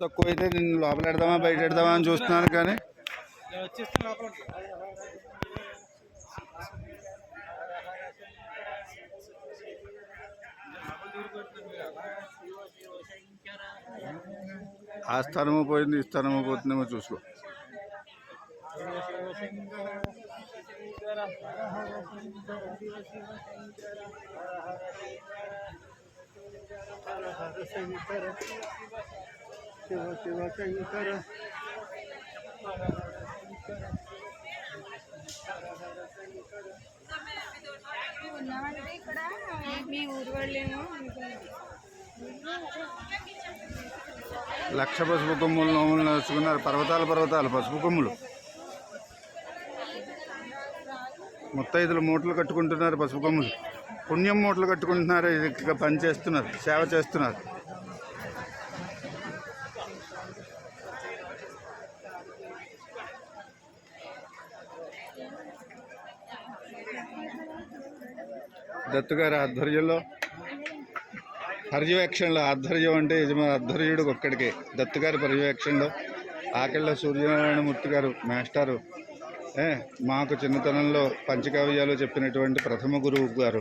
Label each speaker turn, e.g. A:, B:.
A: తక్కువ అయితే నేను లోపల పెడదామా బయట పెడదామా అని చూస్తున్నాను కానీ ఆ స్థానము పోయింది ఈ స్థానము పోతుందేమో చూసుకో. శివ శివ శంకర
B: ఇక్కడ మీ ఊరు వాళ్ళేమో
A: లక్ష పసుపు కొమ్ములు నోములు నడుచుకున్నారు. పర్వతాలు పసుపు కొమ్ములు. ముత్తైదులు మూటలు కట్టుకుంటున్నారు. పసుపు కొమ్ములు పుణ్యం మూటలు కట్టుకుంటున్నారు. ఇది పని చేస్తున్నారు, సేవ చేస్తున్నారు. దత్తుగారి ఆధ్వర్యంలో పర్యవేక్షణలో, ఆధ్వర్యం అంటే ఆధ్వర్యుడు ఒక్కడికే, దత్తుగారి పర్యవేక్షణలో ఆకెళ్ళ సూర్యనారాయణమూర్తి గారు మాస్టారు మాకు చిన్నతనంలో పంచకావ్యాలు చెప్పినటువంటి ప్రథమ గురువు గారు